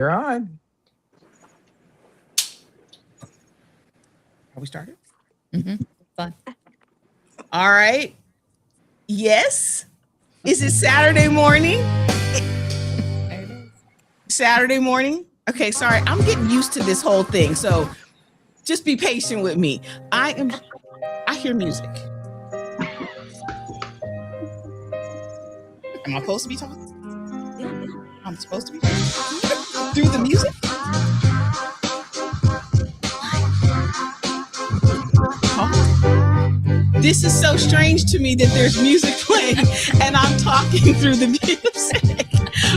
You're on. Are we started? Fun. All right. Yes. Is it Saturday morning? There it is. Saturday morning? Okay, sorry. I'm getting used to this whole thing. So just be patient with me. I hear music. Am I supposed to be talking? I'm supposed to be talking through the music? This is so strange to me that there's music playing and I'm talking through the music.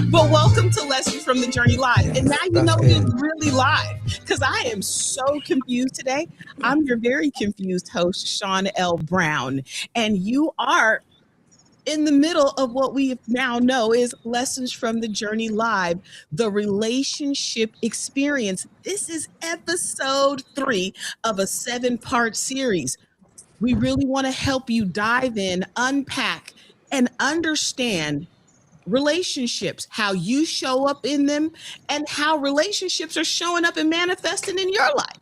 But welcome to Lessons from the Journey Live. And now you know it's really live because I am so confused today. I'm your very confused host, Shawn L. Brown. And you are in the middle of what we now know is Lessons from the Journey Live, the relationship experience. This is episode 3 of a 7-part series. We really want to help you dive in, unpack, and understand relationships, how you show up in them, and how relationships are showing up and manifesting in your life.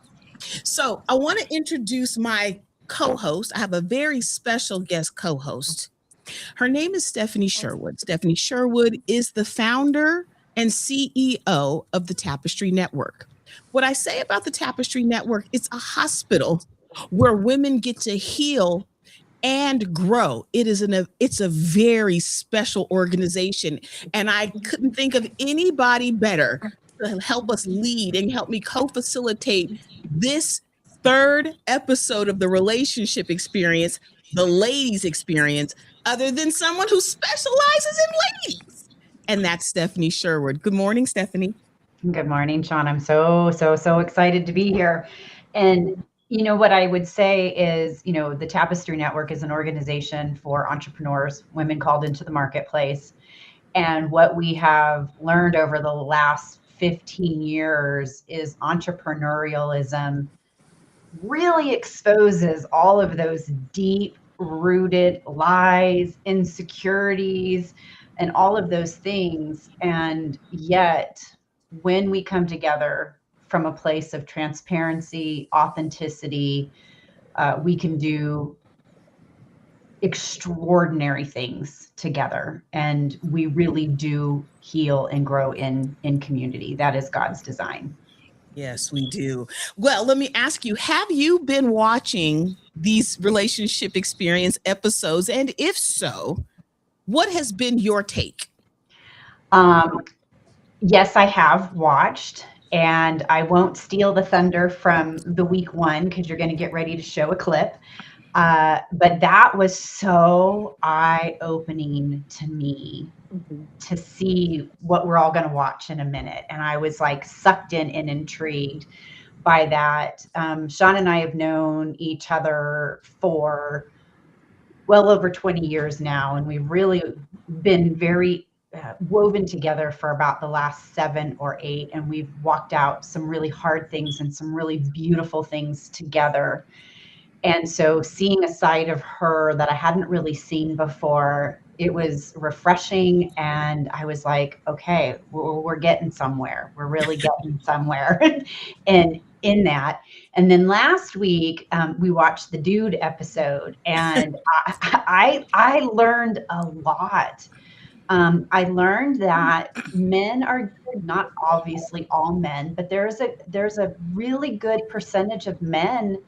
So I want to introduce my co-host. I have a very special guest co-host. Her name is Stephanie Sherwood. Stephanie Sherwood is the founder and CEO of the Tapestry Network. What I say about the Tapestry Network, it's a hospital where women get to heal and grow. It's a very special organization, and I couldn't think of anybody better to help us lead and help me co-facilitate this 3rd episode of the relationship experience, the ladies experience, other than someone who specializes in ladies. And that's Stephanie Sherwood. Good morning, Stephanie. Good morning, Shawn. I'm so excited to be here. And you know what I would say is, the Tapestry Network is an organization for entrepreneurs, women called into the marketplace. And what we have learned over the last 15 years is entrepreneurialism really exposes all of those deep rooted lies, insecurities, and all of those things. And yet, when we come together from a place of transparency, authenticity, we can do extraordinary things together. And we really do heal and grow in community. That is God's design. Yes, we do. Well, let me ask you, have you been watching these relationship experience episodes? And if so, what has been your take? Yes, I have watched, and I won't steal the thunder from the week 1 because you're going to get ready to show a clip. But that was so eye-opening to me to see what we're all going to watch in a minute. And I was like sucked in and intrigued by that. Shawn and I have known each other for well over 20 years now, and we've really been very woven together for about the last 7 or 8, and we've walked out some really hard things and some really beautiful things together. And so seeing a side of her that I hadn't really seen before, it was refreshing. And I was like, okay, we're getting somewhere. We're really getting somewhere and in that. And then last week, we watched the dude episode, and I learned a lot. I learned that men are good, not obviously all men, but there's a really good percentage of men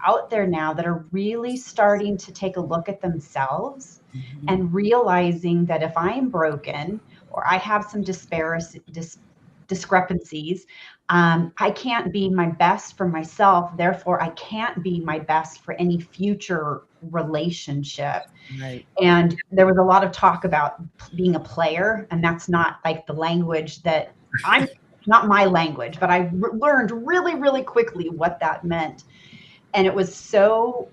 out there now that are really starting to take a look at themselves and realizing that if I'm broken or I have some discrepancies, I can't be my best for myself. Therefore, I can't be my best for any future relationship. Right. And there was a lot of talk about being a player, and that's not like the language that I'm not my language, but I learned really, really quickly what that meant. And it was so,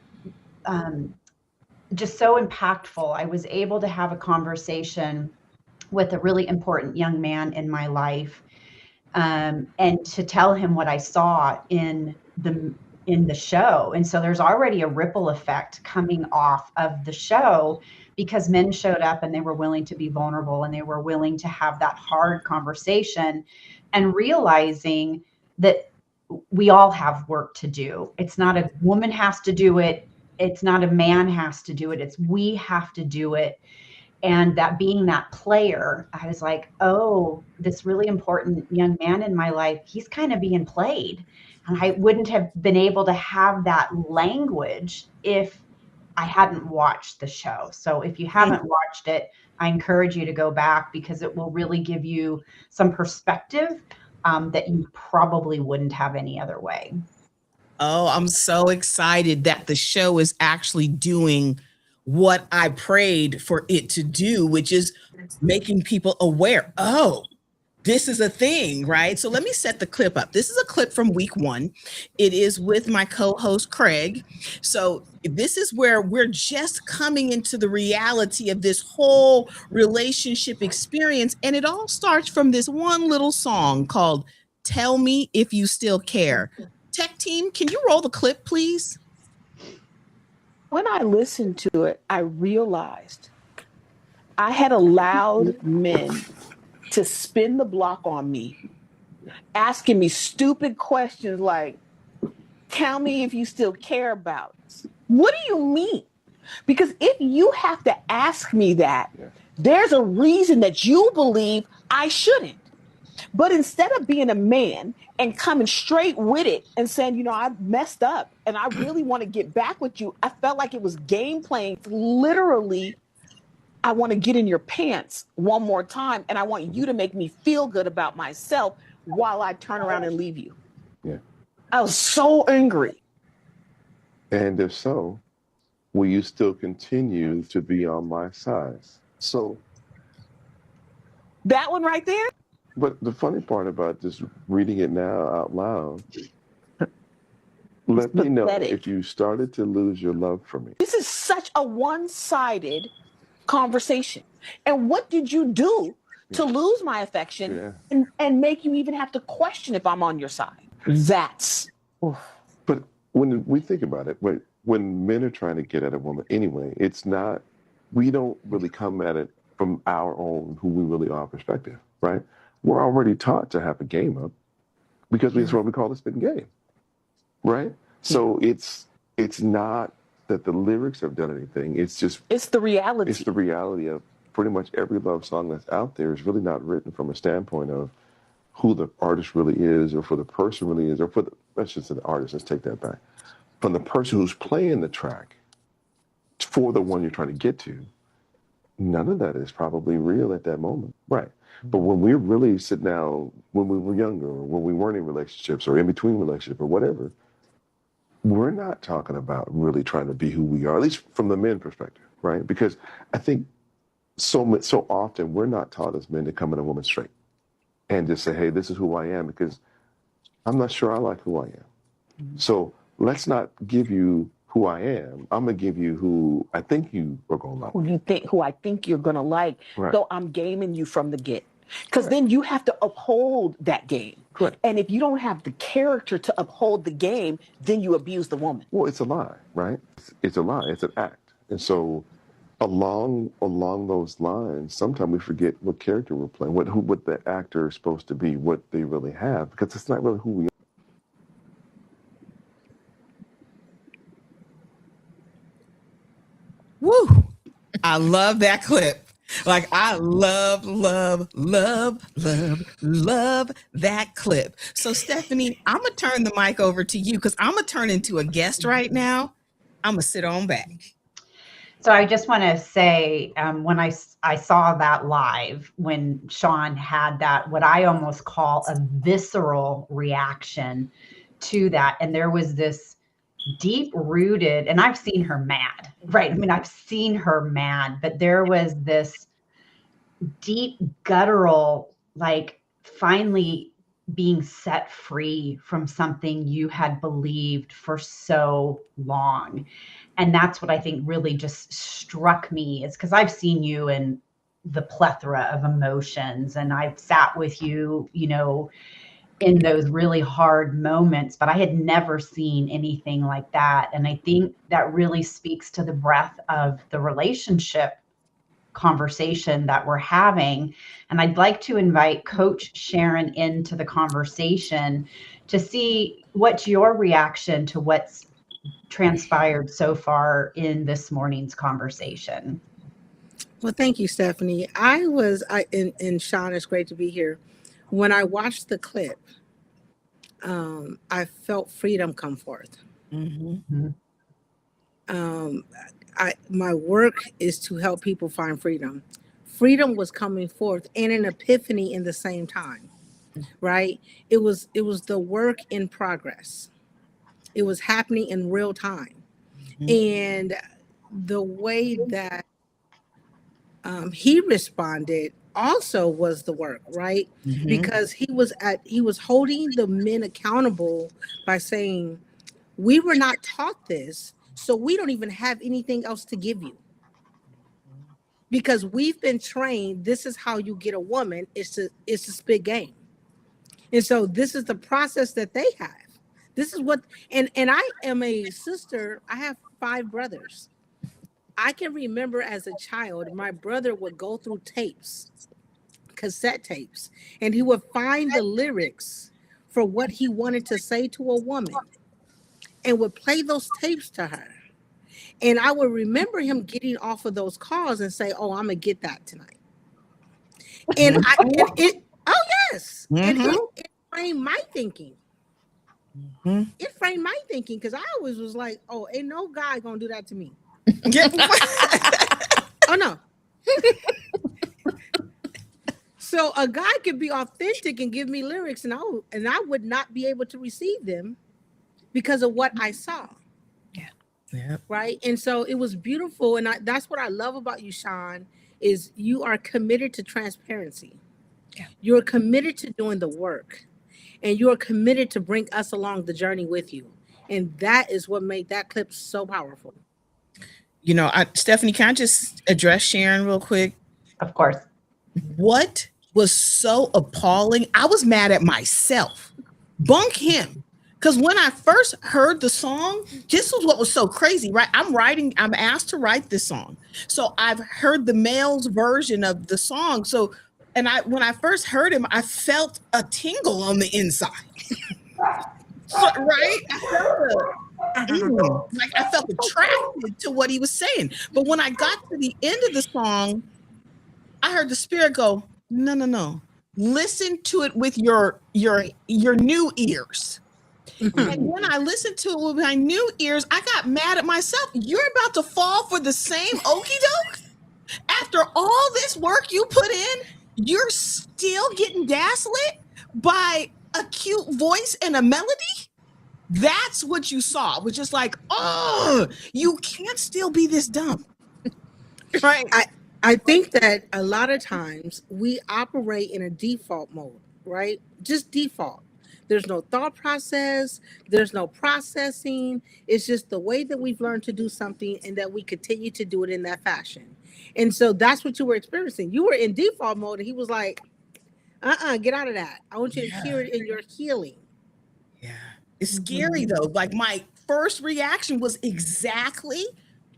just so impactful. I was able to have a conversation with a really important young man in my life, and to tell him what I saw in the show. And so there's already a ripple effect coming off of the show because men showed up and they were willing to be vulnerable and they were willing to have that hard conversation, and realizing that we all have work to do. It's not a woman has to do it. It's not a man has to do it. It's we have to do it. And that being that player, I was like, oh, this really important young man in my life, he's kind of being played. And I wouldn't have been able to have that language if I hadn't watched the show. So if you haven't watched it, I encourage you to go back, because it will really give you some perspective that you probably wouldn't have any other way. Oh, I'm so excited that the show is actually doing what I prayed for it to do, which is making people aware. Oh, this is a thing, right? So let me set the clip up. This is a clip from week 1. It is with my co-host Craig. So this is where we're just coming into the reality of this whole relationship experience. And it all starts from this one little song called Tell Me If You Still Care. Tech team, can you roll the clip, please? When I listened to it, I realized I had allowed men to spin the block on me, asking me stupid questions like, tell me if you still care about us. What do you mean? Because if you have to ask me that, there's a reason that you believe I shouldn't. But instead of being a man and coming straight with it and saying, you know, I messed up and I really want to get back with you, I felt like it was game playing. Literally, I want to get in your pants one more time, and I want you to make me feel good about myself while I turn around and leave you. Yeah. I was so angry. And if so, will you still continue to be on my side? So that one right there. But the funny part about just reading it now out loud, let me know if you started to lose your love for me. This is such a one-sided conversation. And what did you do to lose my affection and make you even have to question if I'm on your side? That's. But when we think about it, when men are trying to get at a woman anyway, it's not, we don't really come at it from our own, who we really are perspective, right? We're already taught to have a game up because that's what we call a spin game, right? So it's not that the lyrics have done anything. It's the reality. It's the reality of pretty much every love song that's out there is really not written from a standpoint of who the artist really is, or for the person really is, or for the, let's just say the artist, let's take that back. From the person who's playing the track for the one you're trying to get to, none of that is probably real at that moment, right? But when we're really sitting down, when we were younger, or when we weren't in relationships or in between relationships or whatever, we're not talking about really trying to be who we are, at least from the men perspective, right? Because I think so often we're not taught as men to come at a woman straight and just say, hey, this is who I am, because I'm not sure I like who I am. So let's not give you who I am. I'm going to give you who I think you are going to like. Who I think you're going to like. Right. So I'm gaming you from the get. Because then you have to uphold that game. Correct. And if you don't have the character to uphold the game, then you abuse the woman. Well, it's a lie, right? It's a lie. It's an act. And so along those lines, sometimes we forget what character we're playing, what the actor is supposed to be, what they really have, because it's not really who we are. Woo! I love that clip. Like, I love that clip. So, Stephanie, I'm going to turn the mic over to you, because I'm going to turn into a guest right now. I'm going to sit on back. So I just want to say, when I saw that live, when Shawn had that, what I almost call a visceral reaction to that, and there was this deep rooted, and I've seen her mad, right? I mean, I've seen her mad, but there was this deep guttural, like finally being set free from something you had believed for so long. And that's what I think really just struck me, is because I've seen you in the plethora of emotions, and I've sat with you, you know, in those really hard moments, but I had never seen anything like that. And I think that really speaks to the breadth of the relationship conversation that we're having. And I'd like to invite Coach Sharon into the conversation to see what's your reaction to what's transpired so far in this morning's conversation. Well, thank you, Stephanie. And Shawn, it's great to be here. When I watched the clip, I felt freedom come forth. Mm-hmm. My work is to help people find freedom. Freedom was coming forth and an epiphany in the same time, right? It was the work in progress. It was happening in real time. And the way that he responded also was the work, right? Because he was holding the men accountable by saying, we were not taught this, so we don't even have anything else to give you. Because we've been trained, this is how you get a woman, is to spit game. And so this is the process that they have. This is what, and I am a sister. I have 5 brothers. I can remember as a child, my brother would go through tapes, cassette tapes, and he would find the lyrics for what he wanted to say to a woman and would play those tapes to her. And I would remember him getting off of those calls and say, "Oh, I'm gonna get that tonight." And oh yes, and it framed my thinking. It framed my thinking because I always was like, "Oh, ain't no guy gonna do that to me." Oh no. So a guy could be authentic and give me lyrics, and I would not be able to receive them because of what I saw. Yeah. Right. And so it was beautiful. And that's what I love about you, Shawn, is you are committed to transparency. Yeah. You're committed to doing the work, and you're committed to bring us along the journey with you. And that is what made that clip so powerful. You know, Stephanie, can I just address Sharon real quick? Of course. What was so appalling? I was mad at myself. Bunk him. Because when I first heard the song, this was what was so crazy, right? I'm asked to write this song. So I've heard the male's version of the song. So, when I first heard him, I felt a tingle on the inside. Right? I felt attracted to what he was saying. But when I got to the end of the song, I heard the spirit go, no. Listen to it with your new ears. And when I listened to it with my new ears, I got mad at myself. You're about to fall for the same okie doke? After all this work you put in, you're still getting gaslit by a cute voice and a melody? That's what you saw, which is like, oh, you can't still be this dumb. Right? I think that a lot of times we operate in a default mode, right? Just default. There's no thought process. There's no processing. It's just the way that we've learned to do something and that we continue to do it in that fashion. And so that's what you were experiencing. You were in default mode and he was like, get out of that. I want you to hear it in your healing. Yeah. It's scary though. Like my first reaction was exactly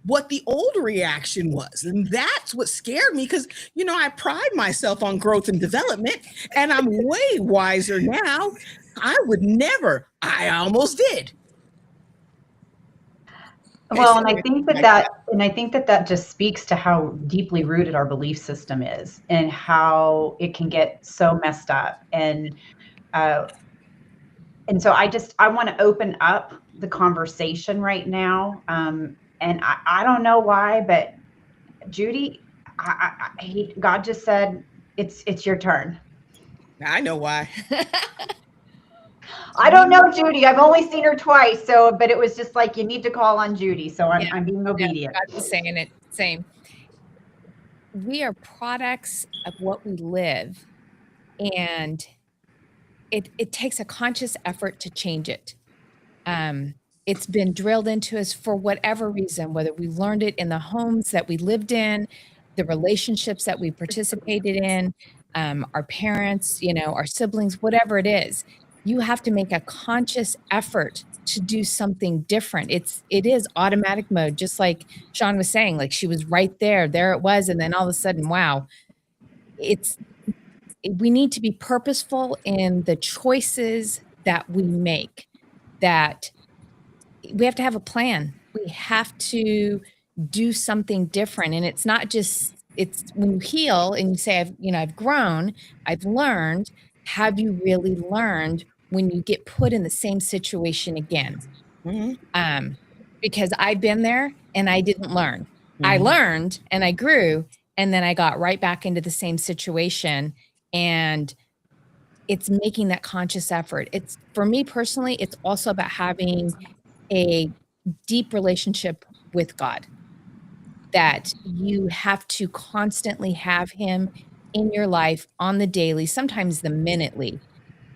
what the old reaction was. And that's what scared me because, I pride myself on growth and development and I'm way wiser now. I would never. I almost did. Well, and I think that just speaks to how deeply rooted our belief system is and how it can get so messed up. And so I want to open up the conversation right now. And I don't know why, but Judy, God just said, it's your turn. I know why. I don't know, Judy. I've only seen her twice. But it was just like, you need to call on Judy. So I'm being obedient. God was saying it. Same. We are products of what we live. And it takes a conscious effort to change it. It's been drilled into us for whatever reason, whether we learned it in the homes that we lived in, the relationships that we participated in, our parents, our siblings, whatever it is. You have to make a conscious effort to do something different. It is automatic mode, just like Shawn was saying, like she was right there it was, and then all of a sudden, wow. We need to be purposeful in the choices that we make, that we have to have a plan. We have to do something different. And it's not just, it's when you heal and you say, I've grown, I've learned. Have you really learned when you get put in the same situation again? Because I've been there and I didn't learn. I learned and I grew, and then I got right back into the same situation. And it's making that conscious effort. It's, for me personally, it's also about having a deep relationship with God, that you have to constantly have him in your life on the daily, sometimes the minutely.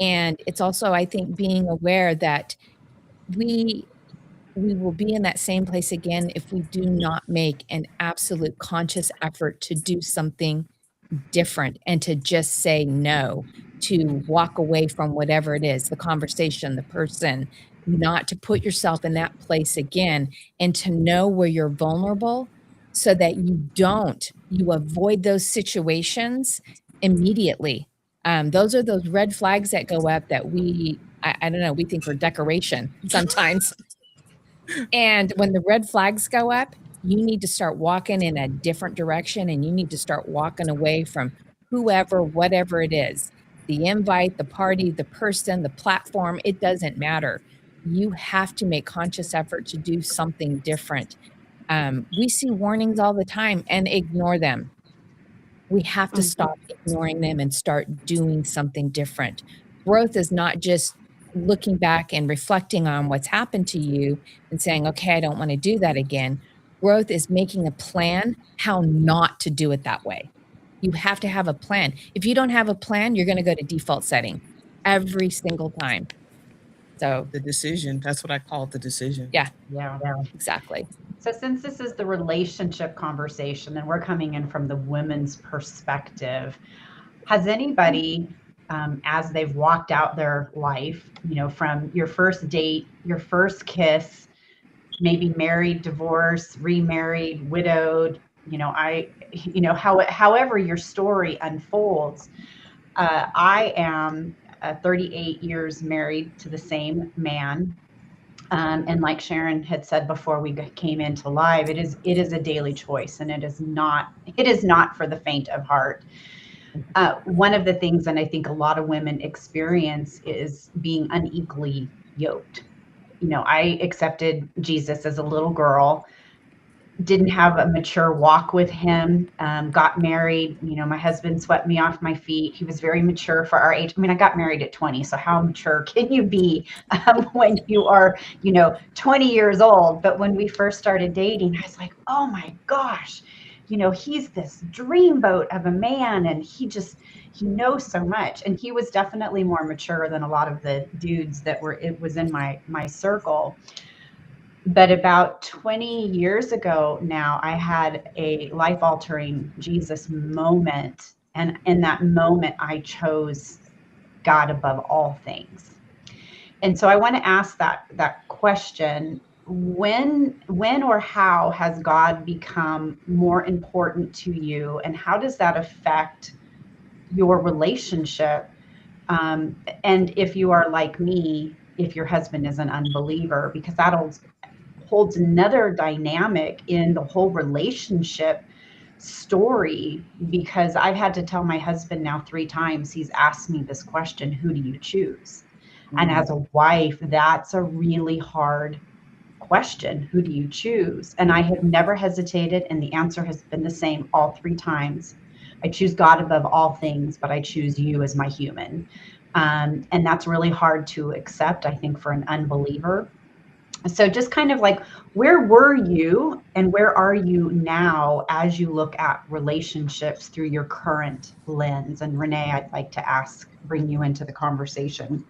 And it's also, I think, being aware that we will be in that same place again if we do not make an absolute conscious effort to do something different and to just say no, to walk away from whatever it is, the conversation, the person, not to put yourself in that place again, and to know where you're vulnerable so that you avoid those situations immediately. Those are those red flags that go up that I don't know, we think are decoration sometimes. And when the red flags go up, you need to start walking in a different direction, and you need to start walking away from whoever, whatever it is, the invite, the party, the person, the platform, it doesn't matter. You have to make conscious effort to do something different. We see warnings all the time and ignore them. We have to stop ignoring them and start doing something different. Growth is not just looking back and reflecting on what's happened to you and saying, okay, I don't want to do that again. Growth is making a plan how not to do it that way. You have to have a plan. If you don't have a plan, you're going to go to default setting every single time. So the decision, that's what I call it, the decision. Yeah, Yeah. exactly. So since this is the relationship conversation and we're coming in from the women's perspective, has anybody, as they've walked out their life, from your first date, your first kiss, maybe married, divorced, remarried, widowed, however your story unfolds, I am 38 years married to the same man. And like Sharon had said before we came into live, it is a daily choice, and it is not for the faint of heart. One of the things, and I think a lot of women experience, is being unequally yoked. I accepted Jesus as a little girl, didn't have a mature walk with him, got married. My husband swept me off my feet. He was very mature for our age. I mean, I got married at 20. So how mature can you be when you are, 20 years old? But when we first started dating, I was like, oh my gosh, he's this dreamboat of a man, and he knows so much. And he was definitely more mature than a lot of the dudes that was in my circle. But about 20 years ago now, I had a life-altering Jesus moment. And in that moment, I chose God above all things. And so I want to ask that question. When or how has God become more important to you? And how does that affect your relationship? And if you are like me, if your husband is an unbeliever, because that holds another dynamic in the whole relationship story, because I've had to tell my husband now 3 times, he's asked me this question, who do you choose? And as a wife, that's a really hard question. Who do you choose? And I have never hesitated, and the answer has been the same all 3 times. I choose God above all things, but I choose you as my human. And that's really hard to accept, I think, for an unbeliever. So just kind of like, where were you and where are you now as you look at relationships through your current lens? And Renee, I'd like to bring you into the conversation.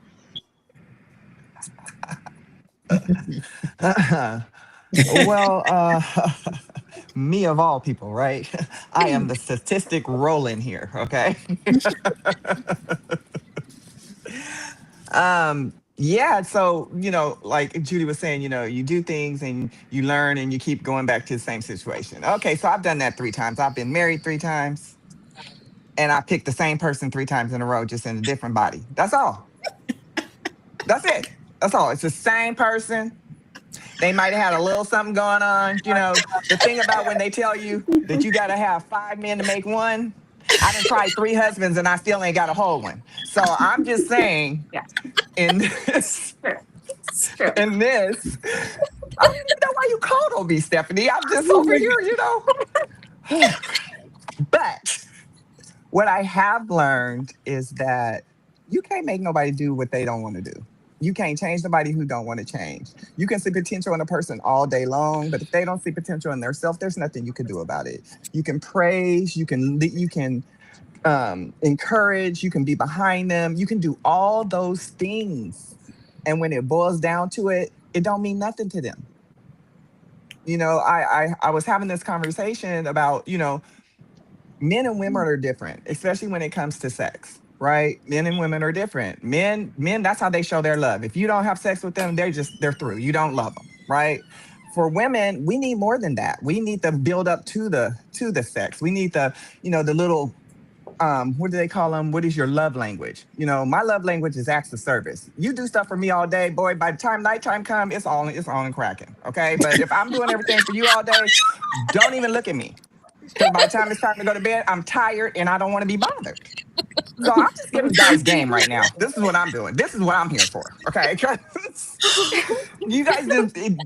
Well, me of all people, right? I am the statistic rolling here, okay? Yeah, so like Judy was saying, you do things and you learn and you keep going back to the same situation. Okay, so I've done that 3 times. I've been married 3 times, and I picked the same person 3 times in a row, just in a different body. That's all. That's it. That's all. It's the same person. They might have had a little something going on. The thing about when they tell you that you got to have 5 men to make one, I done tried 3 husbands and I still ain't got a whole one. So I'm just saying, in this, in this, I don't even know why you called on me, Stephanie. I'm just over here. But what I have learned is that you can't make nobody do what they don't want to do. You can't change somebody who don't want to change. You can see potential in a person all day long, but if they don't see potential in themselves, there's nothing you can do about it. You can praise, you can encourage, you can be behind them, you can do all those things. And when it boils down to it, it don't mean nothing to them. I was having this conversation about, men and women are different, especially when it comes to sex, right? Men and women are different. Men, that's how they show their love. If you don't have sex with them, they're through. You don't love them, right? For women, we need more than that. We need to build up to the sex. We need the little what do they call them? What is your love language? My love language is acts of service. You do stuff for me all day, boy. By the time nighttime comes, it's on and cracking. Okay, but if I'm doing everything for you all day, don't even look at me. Because by the time it's time to go to bed, I'm tired and I don't want to be bothered. So I'm just giving you guys game right now. This is what I'm doing. This is what I'm here for. Okay. You guys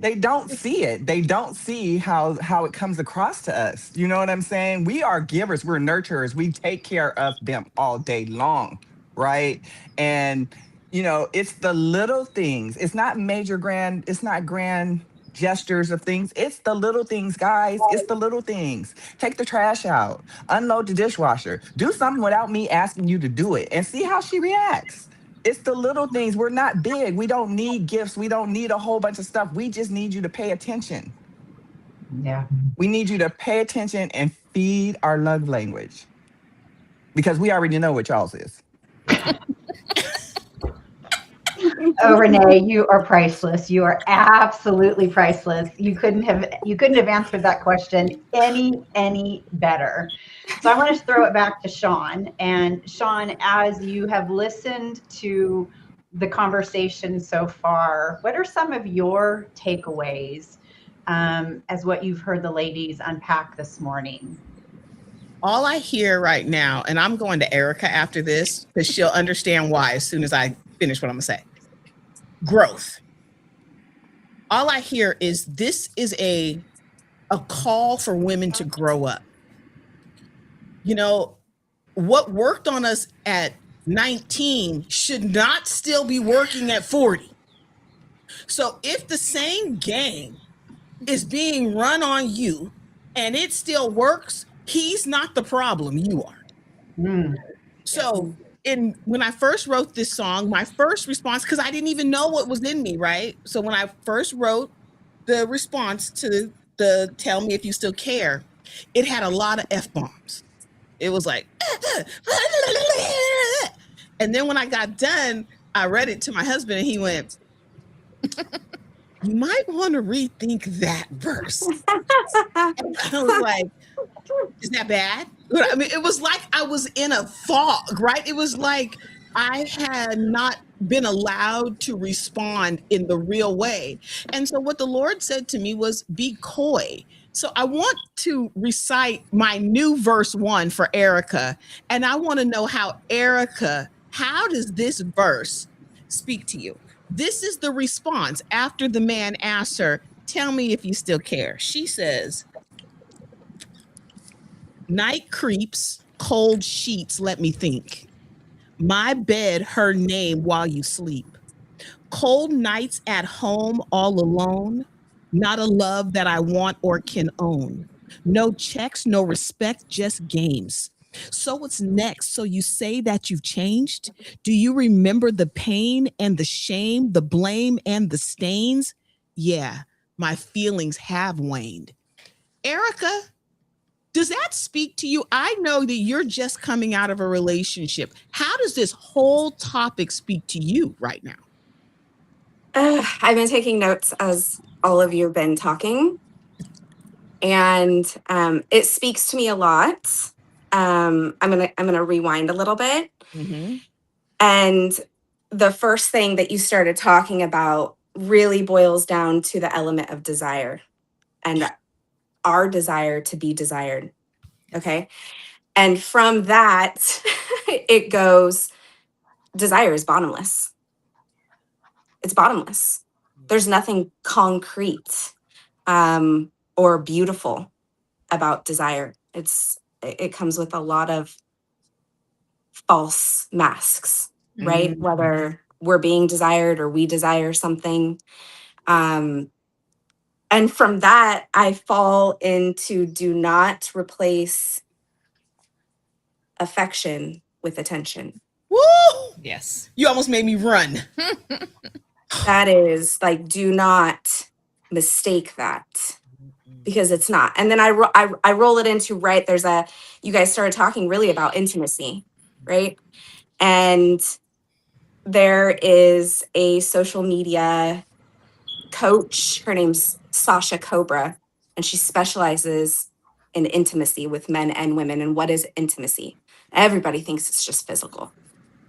they don't see it. They don't see how it comes across to us. You know what I'm saying? We are givers, we're nurturers. We take care of them all day long. Right. And it's the little things. It's not it's not grand gestures of things. It's the little things, guys. It's the little things. Take the trash out, unload the dishwasher, do something without me asking you to do it, and see how she reacts. It's the little things. We're not big. We don't need gifts. We don't need a whole bunch of stuff. We just need you to pay attention. Yeah. We need you to pay attention and feed our love language, because we already know what y'all's is. Oh, Renee, you are priceless. You are absolutely priceless. You couldn't have answered that question any better. So I want to throw it back to Shawn. And Shawn, as you have listened to the conversation so far, what are some of your takeaways as what you've heard the ladies unpack this morning? All I hear right now, and I'm going to Erica after this because she'll understand why as soon as I finish what I'm going to say. Growth. All I hear is this is a call for women to grow up. What worked on us at 19 should not still be working at 40. So if the same game is being run on you and it still works, he's not the problem, you are. So when I first wrote this song, my first response, because I didn't even know what was in me, right? So when I first wrote the response to the "Tell Me If You Still Care," it had a lot of F-bombs. It was like, and then when I got done, I read it to my husband and he went, "You might want to rethink that verse." I was like, is that bad? I mean, it was like I was in a fog, right? It was like I had not been allowed to respond in the real way. And so what the Lord said to me was, be coy. So I want to recite my new verse 1 for Erica. And I want to know how does this verse speak to you? This is the response after the man asks her, "Tell me if you still care." She says, "Night creeps, cold sheets let me think. My bed, her name while you sleep. Cold nights at home all alone. Not a love that I want or can own. No checks, no respect, just games. So what's next? So you say that you've changed? Do you remember the pain and the shame, the blame and the stains? Yeah, my feelings have waned." Erica, Does that speak to you? I know that you're just coming out of a relationship. How does this whole topic speak to you right now? I've been taking notes as all of you have been talking, and it speaks to me a lot. I'm gonna rewind a little bit, and the first thing that you started talking about really boils down to the element of desire and our desire to be desired. Okay, and from that, it goes. Desire is bottomless. It's bottomless. There's nothing concrete or beautiful about desire. It comes with a lot of false masks, right? Whether we're being desired or we desire something. And from that, I fall into do not replace affection with attention. Woo! Yes. You almost made me run. That is like, do not mistake that, because it's not. And then I roll it into, right, you guys started talking really about intimacy, right? And there is a social media coach, her name's Sasha Cobra, and she specializes in intimacy with men and women. And what is intimacy? Everybody thinks it's just physical.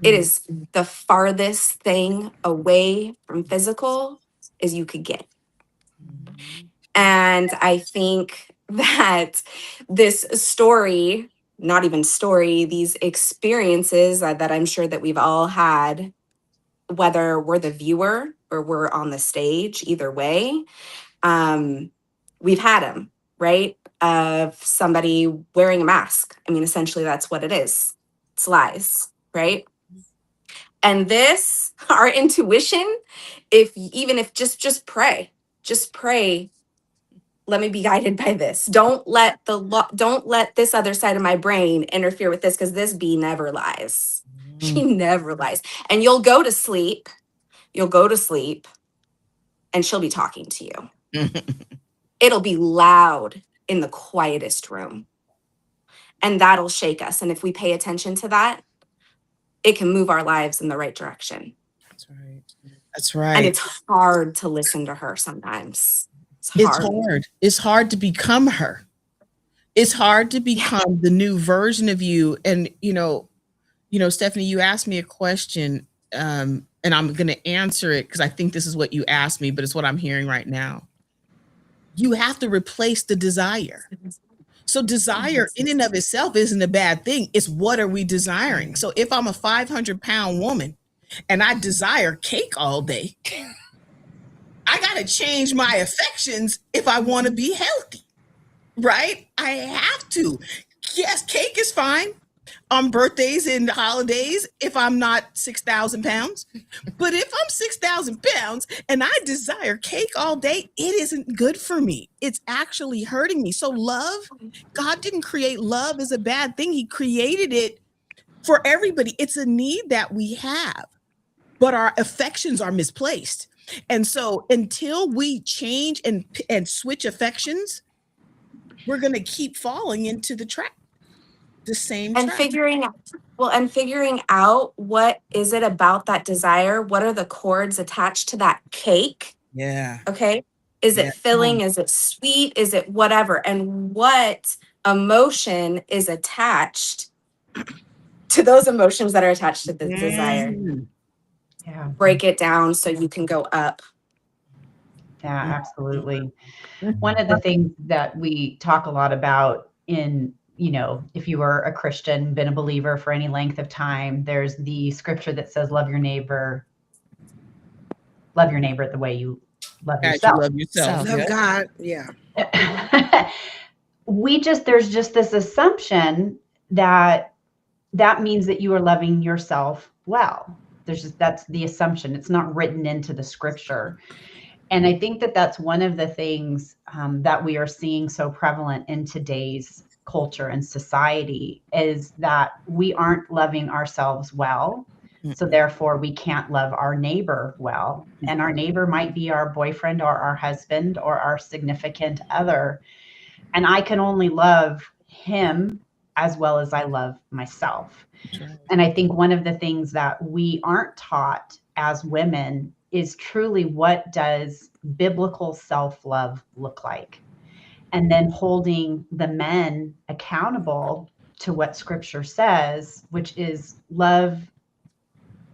It is the farthest thing away from physical as you could get. And I think that this story, not even story, these experiences that I'm sure that we've all had, whether we're the viewer or we're on the stage, either way, we've had them, right? Of somebody wearing a mask. I mean, essentially that's what it is. It's lies, right? And this, our intuition, even if just pray, let me be guided by this. Don't let this other side of my brain interfere with this, because this bee never lies. She never lies. And you'll go to sleep, and she'll be talking to you. It'll be loud in the quietest room. And that'll shake us. And if we pay attention to that, it can move our lives in the right direction. That's right. That's right. And it's hard to listen to her sometimes. It's hard. It's hard to become her. It's hard to become the new version of you. And, Stephanie, you asked me a question, and I'm going to answer it because I think this is what you asked me, but it's what I'm hearing right now. You have to replace the desire. So desire in and of itself isn't a bad thing. It's what are we desiring? So if I'm a 500-pound woman and I desire cake all day, I got to change my affections if I want to be healthy, right? I have to. Yes, cake is fine on birthdays and holidays if I'm not 6,000 pounds. But if I'm 6,000 pounds and I desire cake all day, it isn't good for me. It's actually hurting me. So love, God didn't create love as a bad thing. He created it for everybody. It's a need that we have, but our affections are misplaced. And so until we change and switch affections, we're going to keep falling into the trap. The same and trap. figuring out what is it about that desire, what are the chords attached to that cake? Yeah. Okay, is it filling, is it sweet, is it whatever, and what emotion is attached to those emotions that are attached to the desire? Yeah, break it down so you can go up. Yeah, absolutely. One of the things that we talk a lot about in, if you are a Christian, been a believer for any length of time, there's the scripture that says, love your neighbor the way you love yourself. You love yourself. Love God. Yeah. There's just this assumption that means that you are loving yourself well. That's the assumption. It's not written into the scripture. And I think that that's one of the things that we are seeing so prevalent in today's culture and society, is that we aren't loving ourselves well. So therefore we can't love our neighbor well. And our neighbor might be our boyfriend or our husband or our significant other. And I can only love him as well as I love myself. Right. And I think one of the things that we aren't taught as women is truly, what does biblical self-love look like? And then holding the men accountable to what scripture says, which is love.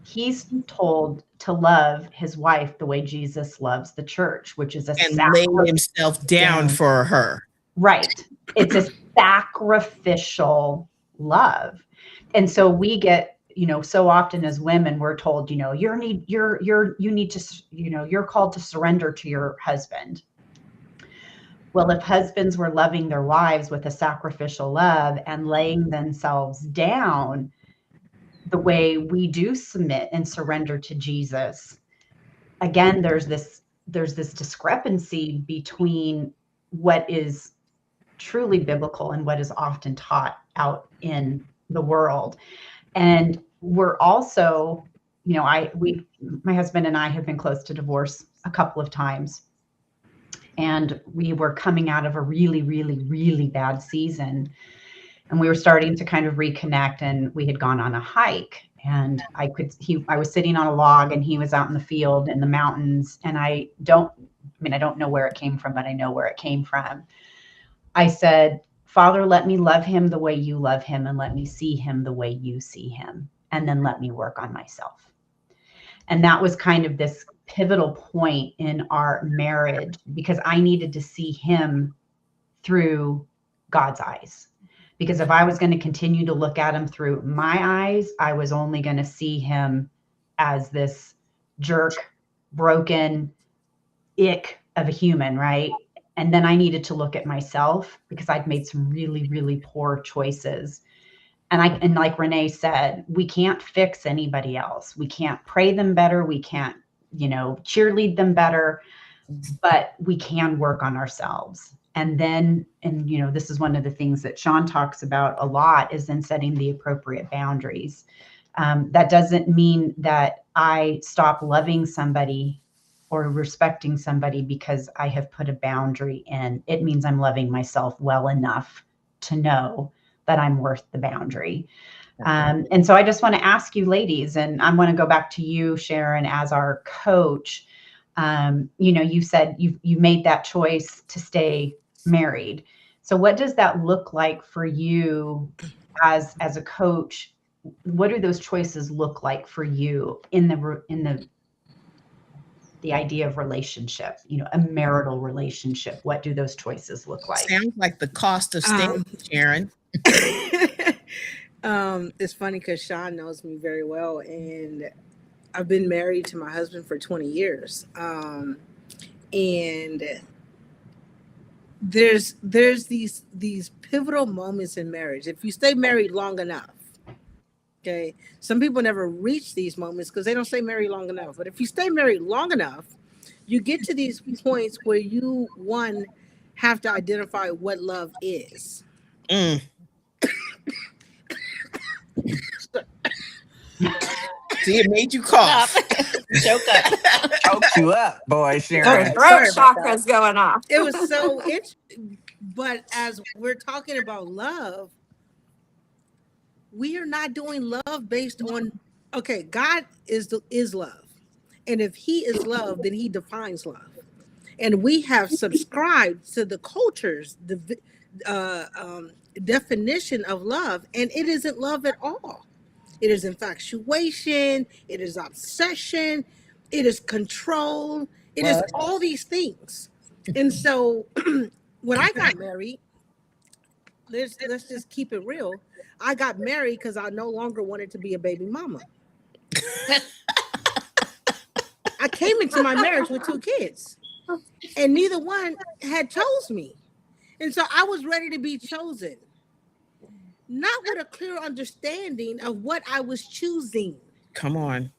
He's told to love his wife the way Jesus loves the church, which is a And lay himself down for her. Right. It's a sacrificial love. And so we get, so often as women, we're told, you need to, you're called to surrender to your husband. Well, if husbands were loving their wives with a sacrificial love and laying themselves down the way we do submit and surrender to Jesus, again, there's this discrepancy between what is truly biblical and what is often taught out in the world. And we're also, my husband and I have been close to divorce a couple of times. And we were coming out of a really, really, really bad season. And we were starting to kind of reconnect, and we had gone on a hike, and I was sitting on a log and he was out in the field in the mountains. And I don't know where it came from, but I know where it came from. I said, Father, let me love him the way you love him, and let me see him the way you see him. And then let me work on myself. And that was kind of this pivotal point in our marriage, because I needed to see him through God's eyes. Because if I was going to continue to look at him through my eyes, I was only going to see him as this jerk, broken ick of a human, right? And then I needed to look at myself, because I'd made some really, really poor choices. And like Renee said, we can't fix anybody else. We can't pray them better. We can't, cheerlead them better, but we can work on ourselves. And then, this is one of the things that Shawn talks about a lot, is then setting the appropriate boundaries. That doesn't mean that I stop loving somebody or respecting somebody because I have put a boundary in. It means I'm loving myself well enough to know that I'm worth the boundary. And so I just want to ask you ladies, and I want to go back to you, Sharon, as our coach. You said you made that choice to stay married. So what does that look like for you as a coach? What do those choices look like for you in the idea of relationship, a marital relationship? What do those choices look like? Sounds like the cost of staying, Sharon. It's funny because Shawn knows me very well, and I've been married to my husband for 20 years. And there's these pivotal moments in marriage. If you stay married long enough, okay, some people never reach these moments because they don't stay married long enough. But if you stay married long enough, you get to these points where you, one, have to identify what love is. See, it made you cough. Choke up. Choked you up, boy, Sharon. Throat chakra's going off. It was so interesting. But as we're talking about love, we are not doing love based on, okay, God is love. And if he is love, then he defines love. And we have subscribed to the culture's definition of love, and it isn't love at all. It is infatuation, it is obsession, it is control, it is all these things. And so when I got married, let's just keep it real. I got married because I no longer wanted to be a baby mama. I came into my marriage with 2 kids, and neither one had chose me. And so I was ready to be chosen, not with a clear understanding of what I was choosing. Come on.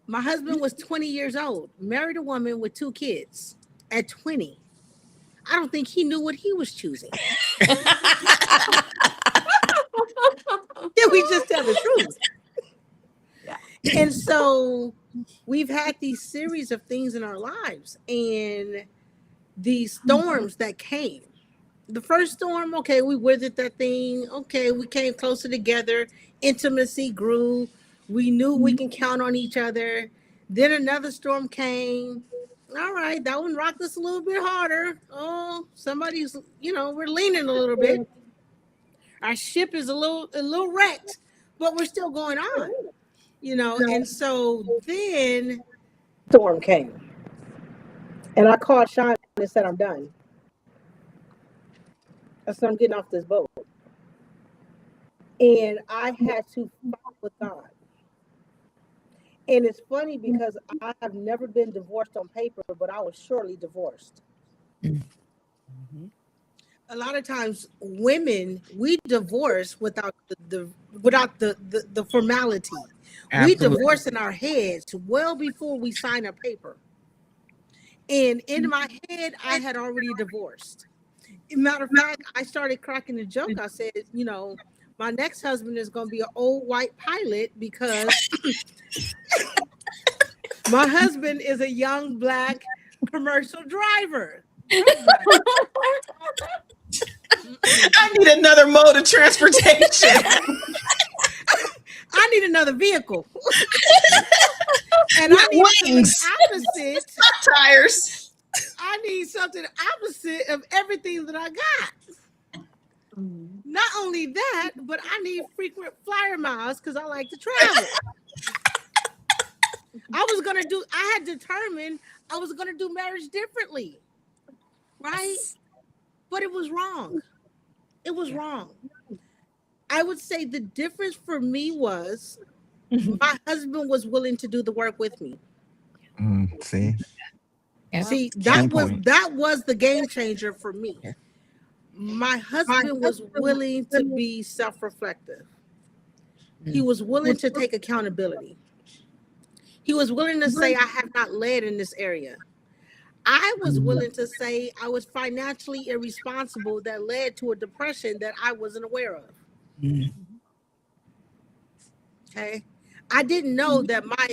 My husband was 20 years old, married a woman with 2 kids at 20. I don't think he knew what he was choosing. Did we just tell the truth? Yeah. And so we've had these series of things in our lives, and these storms that came. The first storm, okay, we withered that thing. Okay, we came closer together. Intimacy grew. We knew we can count on each other. Then another storm came. All right, that one rocked us a little bit harder. Oh, somebody's, we're leaning a little bit. Our ship is a little wrecked, but we're still going on. And so then storm came, and I called Shawn and said, "I'm done." I said, "I'm getting off this boat," and I had to fight with God. And it's funny because I have never been divorced on paper, but I was surely divorced. Mm-hmm. A lot of times, women we divorce without the formality. We Absolutely. divorce in our heads well before we sign a paper. And in my head, I had already divorced. Matter of fact, I started cracking the joke. I said, my next husband is going to be an old white pilot because my husband is a young black commercial driver. Truck driver. I need another mode of transportation. I need another vehicle. And I need Wings. something opposite. Tires. I need something opposite of everything that I got. Not only that, but I need frequent flyer miles because I like to travel. I had determined I was going to do marriage differently. Right? But it was wrong. It was wrong. I would say the difference for me was my husband was willing to do the work with me. See? Yeah. See, that was the game changer for me. My husband was willing to be self-reflective. He was willing to take accountability. He was willing to say, I have not led in this area. I was willing to say I was financially irresponsible that led to a depression that I wasn't aware of. Okay. I didn't know that my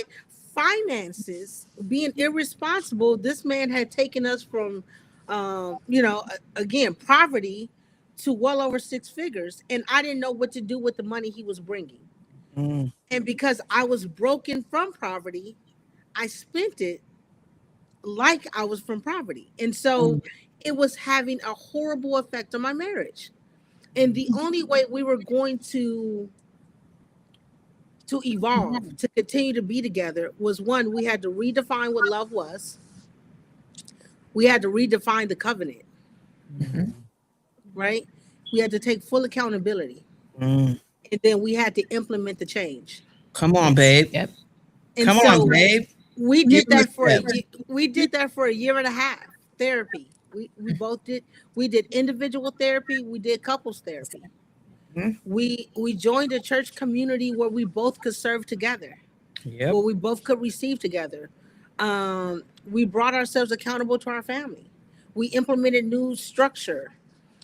finances being irresponsible, this man had taken us from, again, poverty to well over six figures. And I didn't know what to do with the money he was bringing. And because I was broken from poverty, I spent it like I was from poverty. And so it was having a horrible effect on my marriage. And the only way we were going to evolve, to continue to be together was one, we had to redefine what love was. We had to redefine the covenant. Right? We had to take full accountability. And then we had to implement the change. Come on, babe. Yep. And Come on, babe. We did that for a year and a half. Therapy. We both did. We did individual therapy. We did couples therapy. We joined a church community where we both could serve together. Yep. Where we both could receive together. We brought ourselves accountable to our family. We implemented new structure.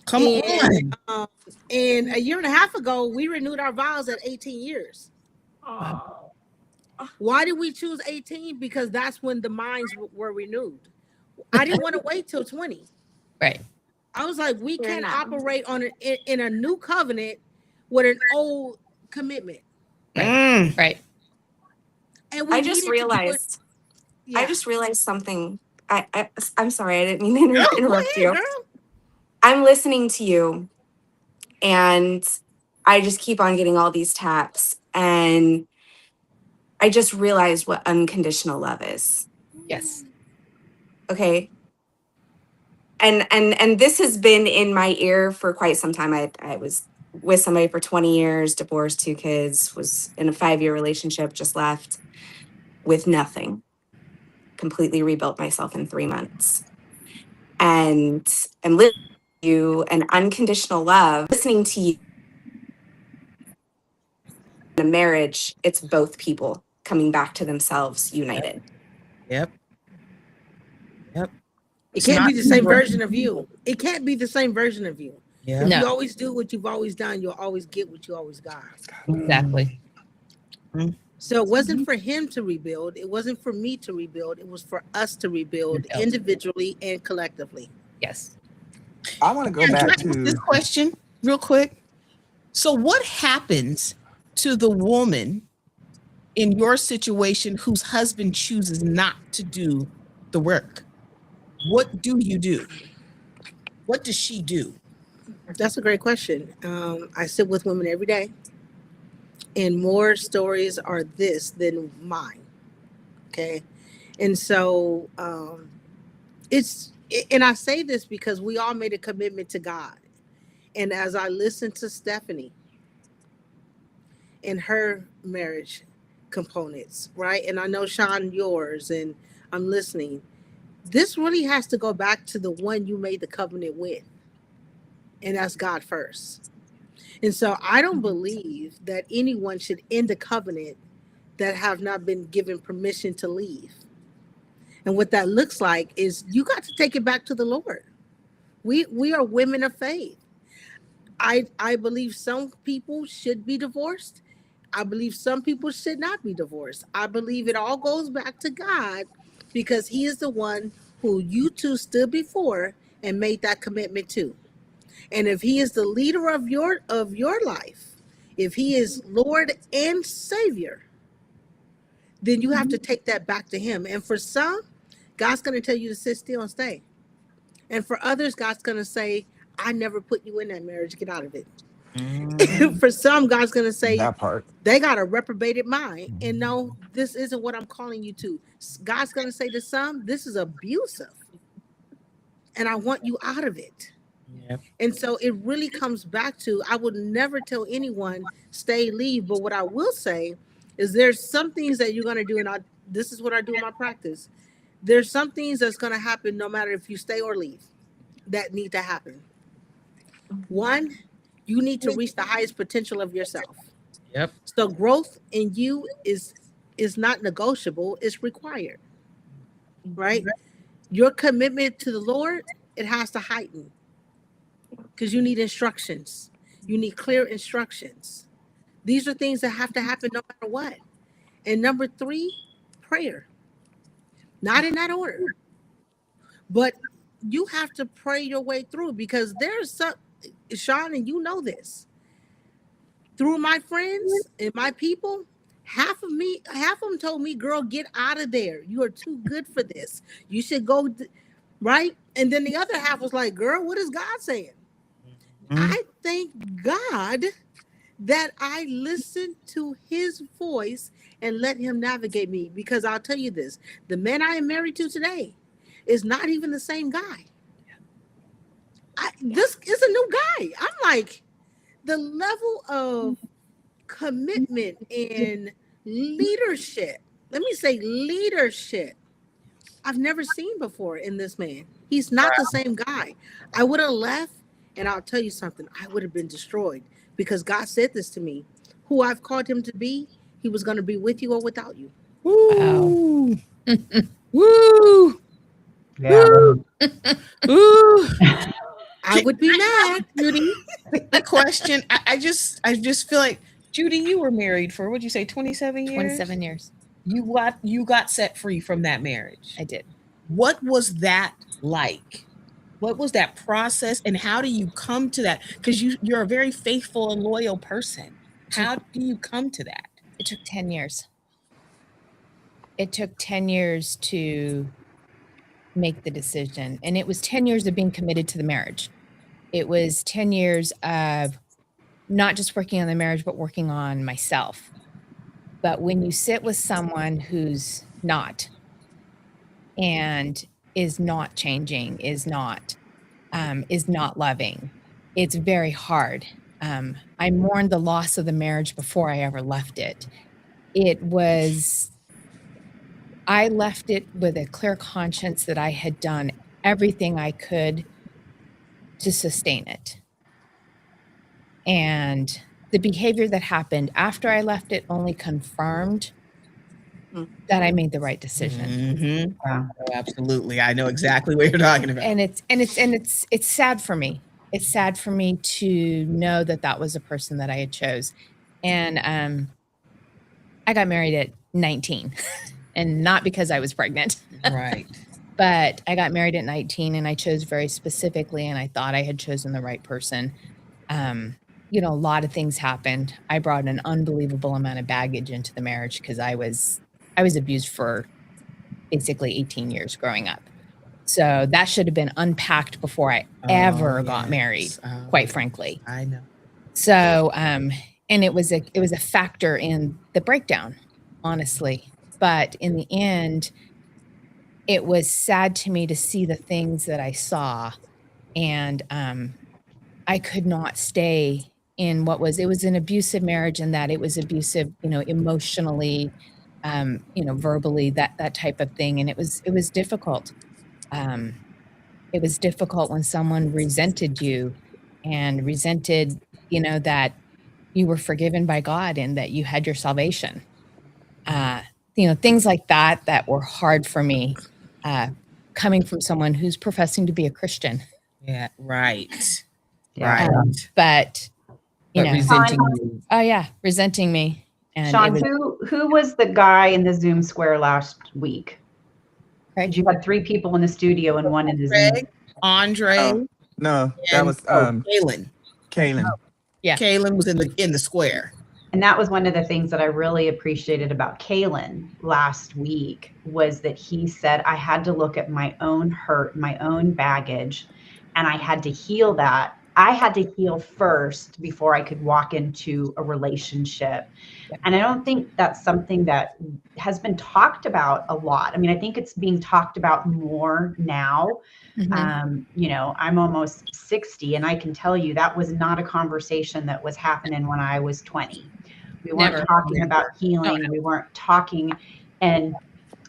Come on. And a year and a half ago, we renewed our vows at 18 years. Why did we choose 18? Because that's when the minds were renewed. I didn't want to wait till 20. Right. I was like, we can't operate in a new covenant with an old commitment. Right. And I just realized something. I'm sorry, I didn't mean to interrupt you. Girl. I'm listening to you, and I just keep on getting all these taps, and I just realized what unconditional love is. Yes. Okay. And this has been in my ear for quite some time. I was with somebody for 20 years, divorced, 2 kids, was in a 5-year relationship, just left with nothing. Completely rebuilt myself in 3 months. And I'm listening to you, and unconditional love, listening to you. In a marriage, it's both people coming back to themselves united. Yep. It can't be the same version of you. It can't be the same version of you. Yeah. If you always do what you've always done, you'll always get what you always got. Exactly. So it wasn't for him to rebuild. It wasn't for me to rebuild. It was for us to rebuild individually and collectively. Yes. I want to go Can I back ask this to question real quick? So, what happens to the woman in your situation whose husband chooses not to do the work? What do you do? What does she do? That's a great question. I sit with women every day, and more stories are this than mine. Okay. And so and I say this because we all made a commitment to God. And as I listen to Stephanie and her marriage components, right? And I know Shawn yours, and I'm listening. This really has to go back to the one you made the covenant with, and that's God first. And so I don't believe that anyone should end a covenant that have not been given permission to leave. And what that looks like is you got to take it back to the Lord. We are women of faith. I believe some people should be divorced. I believe some people should not be divorced. I believe it all goes back to God because he is the one who you two stood before and made that commitment to. And if he is the leader of your life, if he is Lord and Savior, then you have to take that back to him. And for some, God's going to tell you to sit still and stay. And for others, God's going to say, I never put you in that marriage. Get out of it. For some, God's going to say, that part. they got a reprobated mind. And no, this isn't what I'm calling you to. God's going to say to some, this is abusive. And I want you out of it. Yep. And so it really comes back to, I would never tell anyone stay, leave. But what I will say is there's some things that you're going to do. And this is what I do in my practice. There's some things that's going to happen no matter if you stay or leave that need to happen. One, you need to reach the highest potential of yourself. Yep. So growth in you is not negotiable, it's required. Right? Your commitment to the Lord, it has to heighten. Because you need instructions. You need clear instructions. These are things that have to happen no matter what. And number 3, prayer. Not in that order. But you have to pray your way through because there's some, Shawn, and you know this. Through my friends and my people, half of them told me, girl, get out of there. You are too good for this. You should go, right? And then the other half was like, girl, what is God saying? I thank God that I listened to his voice and let him navigate me. Because I'll tell you this, the man I am married to today is not even the same guy. This is a new guy. I'm like, the level of commitment and leadership, let me say leadership, I've never seen before in this man. He's not the same guy. I would have left, and I'll tell you something, I would have been destroyed because God said this to me. Who I've called him to be, he was going to be with you or without you. Woo. Woo. Yeah. Ooh. I would be mad. Judy, the question, I just feel like, Judy, you were married for, what'd you say, 27 years? 27 years. You got set free from that marriage. I did. What was that like? What was that process, and how do you come to that? Because you're a very faithful and loyal person. How do you come to that? It took 10 years. It took 10 years to make the decision. And it was 10 years of being committed to the marriage. It was 10 years of not just working on the marriage, but working on myself. But when you sit with someone who's not, and is not changing, is not loving, it's very hard. I mourned the loss of the marriage before I ever left it. I left it with a clear conscience that I had done everything I could to sustain it. And the behavior that happened after I left it only confirmed that I made the right decision. Mm-hmm. Wow. Oh, absolutely. I know exactly what you're talking about. And it's sad for me. It's sad for me to know that was a person that I had chose. And I got married at 19 and not because I was pregnant. Right. But I got married at 19 and I chose very specifically, and I thought I had chosen the right person. A lot of things happened. I brought an unbelievable amount of baggage into the marriage because I was abused for basically 18 years growing up. So that should have been unpacked before I ever got married, quite frankly. I know. So, and it was a factor in the breakdown, honestly. But in the end, it was sad to me to see the things that I saw, and I could not stay in it was an abusive marriage, and that it was abusive, emotionally, verbally, that type of thing, and it was difficult. It was difficult when someone resented you and resented, that you were forgiven by God and that you had your salvation. Things like that were hard for me, coming from someone who's professing to be a Christian. Yeah, right. Yeah. Right. But resenting you. Oh yeah, resenting me. And Shawn, who was the guy in the Zoom square last week? Craig? You had 3 people in the studio and 1 in the Zoom. Craig, Andre, No, that was Kaylin. Kaylin. Yeah. Kaylin was in the square. And that was one of the things that I really appreciated about Kaylin last week, was that he said, I had to look at my own hurt, my own baggage, and I had to heal that. I had to heal first before I could walk into a relationship. And I don't think that's something that has been talked about a lot. I mean, I think it's being talked about more now. I'm almost 60, and I can tell you that was not a conversation that was happening when I was 20. We weren't talking about healing. We weren't talking. And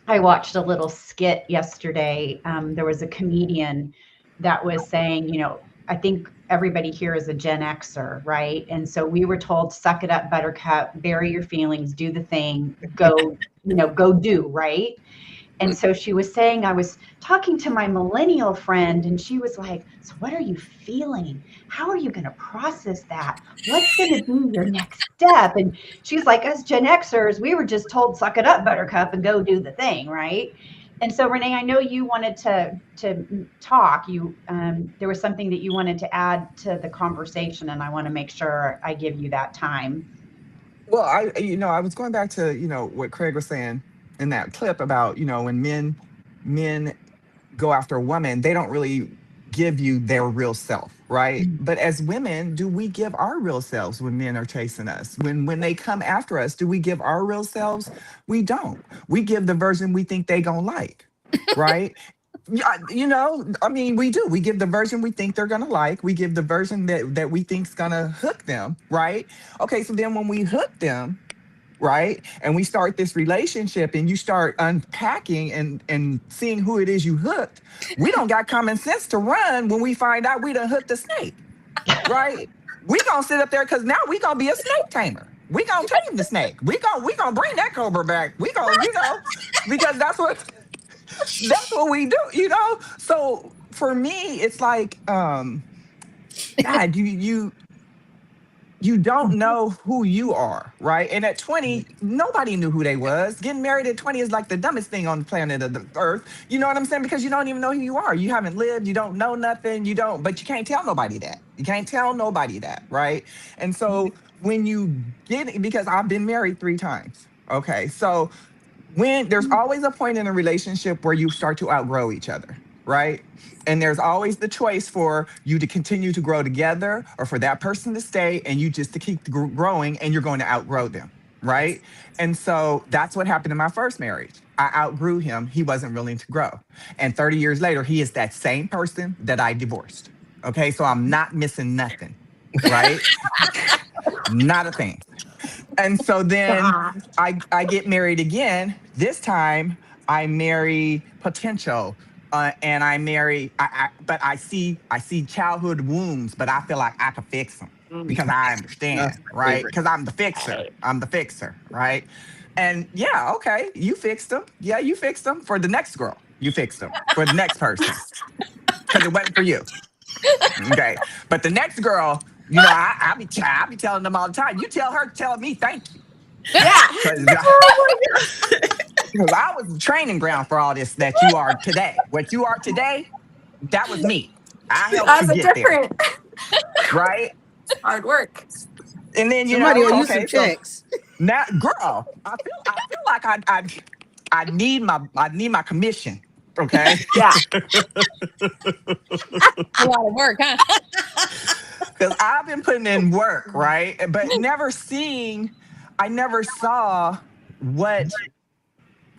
I watched a little skit yesterday. There was a comedian that was saying, I think everybody here is a Gen Xer, right? And so we were told, suck it up, buttercup, bury your feelings, do the thing, go do, right? And so she was saying, I was talking to my millennial friend, and she was like, so what are you feeling? How are you going to process that? What's going to be your next step? And she's like, as Gen Xers, we were just told, suck it up, buttercup, and go do the thing, right? And so, Renee, I know you wanted to talk. There was something that you wanted to add to the conversation, and I want to make sure I give you that time. Well, I was going back to, what Craig was saying in that clip about, when men go after a woman, they don't really give you their real self, right? But as women, do we give our real selves when men are chasing us? When they come after us, do we give our real selves? We don't. We give the version we think they gonna like, right? We do. We give the version we think they're gonna like. We give the version that we think's gonna hook them, right? Okay, so then when we hook them, right, and we start this relationship and you start unpacking and seeing who it is you hooked, we don't got common sense to run when we find out we done hooked the snake, right? We gonna sit up there because now we gonna be a snake tamer. We gonna tame the snake. We gonna bring that cobra back. We gonna, because that's what we do, So for me, it's like, God, you don't know who you are, right? And at 20, nobody knew who they was. Getting married at 20 is like the dumbest thing on the planet of the earth. You know what I'm saying? Because you don't even know who you are. You haven't lived, you don't know nothing, but you can't tell nobody that. You can't tell nobody that, right? And so when you because I've been married 3 times, okay? So when there's always a point in a relationship where you start to outgrow each other, right? And there's always the choice for you to continue to grow together or for that person to stay and you just to keep growing, and you're going to outgrow them, right? And so that's what happened in my first marriage. I outgrew him. He wasn't willing to grow. And 30 years later, he is that same person that I divorced. Okay, so I'm not missing nothing, right? Not a thing. And so then I get married again. This time I marry potential. And I marry, but I see childhood wounds, but I feel like I can fix them because I understand, right? Because I'm the fixer. I'm the fixer, right? And yeah, okay, you fixed them. Yeah, you fixed them for the next girl. You fixed them for the next person because it wasn't for you. Okay, but the next girl, I be telling them all the time. You tell her, tell me thank you. Yeah. Because I was the training ground for all this that you are today. What you are today, that was me. I helped you That's a get there, different right? hard work. And then Somebody owe you some okay, so checks. now, girl, I feel like I need my commission. Okay, Yeah. A lot of work, huh? because I've been putting in work, right? But I never saw what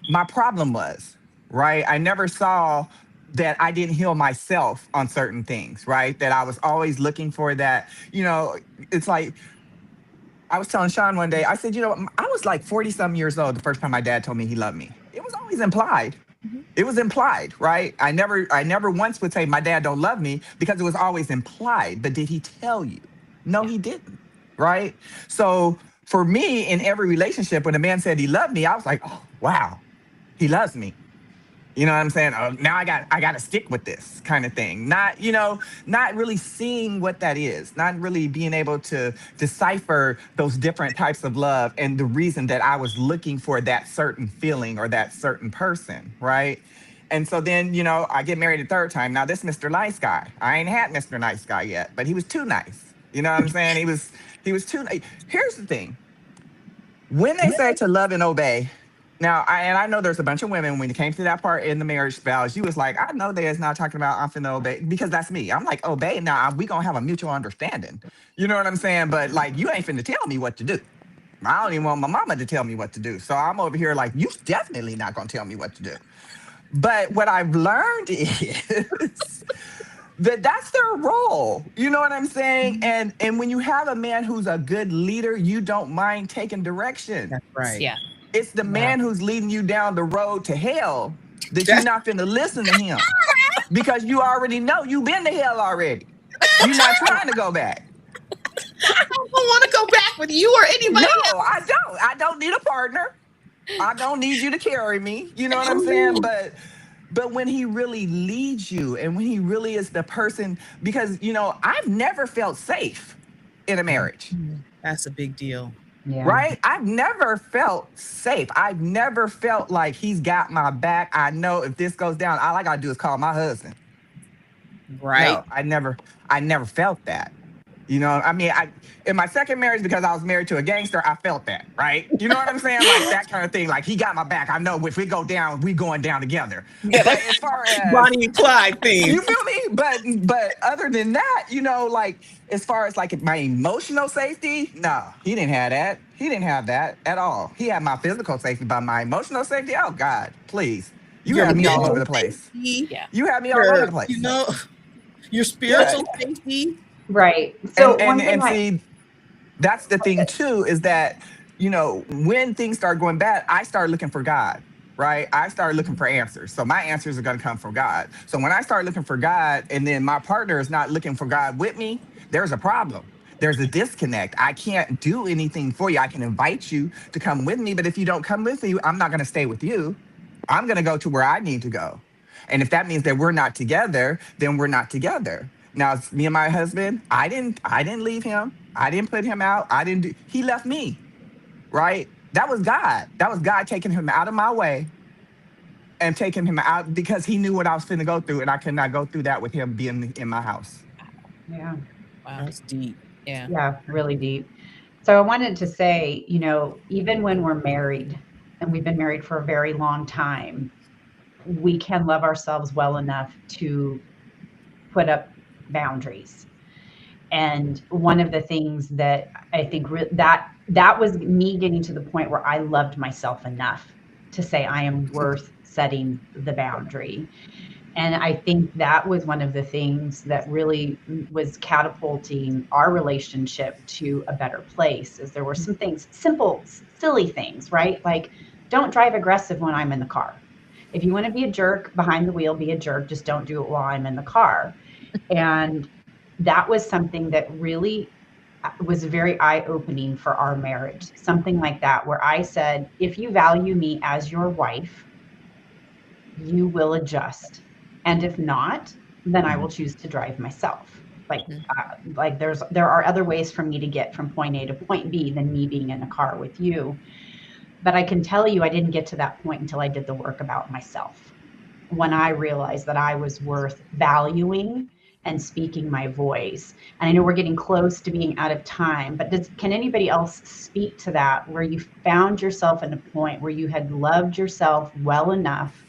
my problem was, right? I never saw that I didn't heal myself on certain things, right? That I was always looking for that, it's like I was telling Shawn one day, I said, I was like 40 some years old the first time my dad told me he loved me. It was always implied. It was implied, right? I never once would say my dad don't love me because it was always implied. But did he tell you? No, he didn't. Right? So for me, in every relationship, when a man said he loved me, I was like, oh wow, he loves me. You know what I'm saying? Now I got to stick with this kind of thing. Not really seeing what that is, not really being able to decipher those different types of love and the reason that I was looking for that certain feeling or that certain person, right? And so then, I get married a third time. Now this Mr. Nice Guy, I ain't had Mr. Nice Guy yet, but he was too nice. You know what I'm saying? He was too nice. Here's the thing. When they say to love and obey, now, I know there's a bunch of women, when it came to that part in the marriage vows, you was like, I know they is not talking about I'm finna obey, because that's me. I'm like, obey, now we gonna have a mutual understanding. You know what I'm saying? But like, you ain't finna tell me what to do. I don't even want my mama to tell me what to do. So I'm over here like, you definitely not gonna tell me what to do. But what I've learned is that's their role. You know what I'm saying? And when you have a man who's a good leader, you don't mind taking direction. That's right. Yeah. It's the man who's leading you down the road to hell that you're That's not finna listen to him, because you already know you've been to hell already. You're not trying to go back. I don't want to go back with you or anybody No, else. I don't. I don't need a partner. I don't need you to carry me. You know what I'm saying? But when he really leads you, and when he really is the person, because I've never felt safe in a marriage. That's a big deal. Yeah. Right? I've never felt safe. I've never felt like he's got my back. I know if this goes down, all I gotta do is call my husband. Right. No, I never felt that. I mean, in my second marriage, because I was married to a gangster, I felt that, right? You know what I'm saying? Like that kind of thing. Like, he got my back. I know if we go down, we going down together. But as far as Bonnie and Clyde theme. you feel me? But other than that, like as far as like my emotional safety, no, he didn't have that. He didn't have that at all. He had my physical safety, but my emotional safety, oh God, please. You Your had me all over mental the place. safety, Yeah. You had me all over the place. Your spiritual safety. Right. So And see, that's the thing too, is that, when things start going bad, I start looking for God, right? I start looking for answers. So my answers are going to come from God. So when I start looking for God and then my partner is not looking for God with me, there's a problem. There's a disconnect. I can't do anything for you. I can invite you to come with me, but if you don't come with me, I'm not going to stay with you. I'm going to go to where I need to go. And if that means that we're not together, then we're not together. Now, it's me and my husband, I didn't leave him. I didn't put him out. He left me, right? That was God. That was God taking him out of my way and taking him out because he knew what I was finna go through, and I could not go through that with him being in my house. Yeah. Wow. That's deep. Yeah. Yeah, really deep. So I wanted to say, even when we're married and we've been married for a very long time, we can love ourselves well enough to put up boundaries. And one of the things that I think that was me getting to the point where I loved myself enough to say I am worth setting the boundary. And I think that was one of the things that really was catapulting our relationship to a better place. Is there were some things, simple, silly things, right? Like, don't drive aggressive when I'm in the car. If you want to be a jerk behind the wheel, be a jerk. Just don't do it while I'm in the car. And that was something that really was very eye-opening for our marriage. Something like that, where I said, if you value me as your wife, you will adjust. And if not, then I will choose to drive myself. Like there are other ways for me to get from point A to point B than me being in a car with you. But I can tell you, I didn't get to that point until I did the work about myself. When I realized that I was worth valuing and speaking my voice. And I know we're getting close to being out of time, but can anybody else speak to that, where you found yourself at a point where you had loved yourself well enough,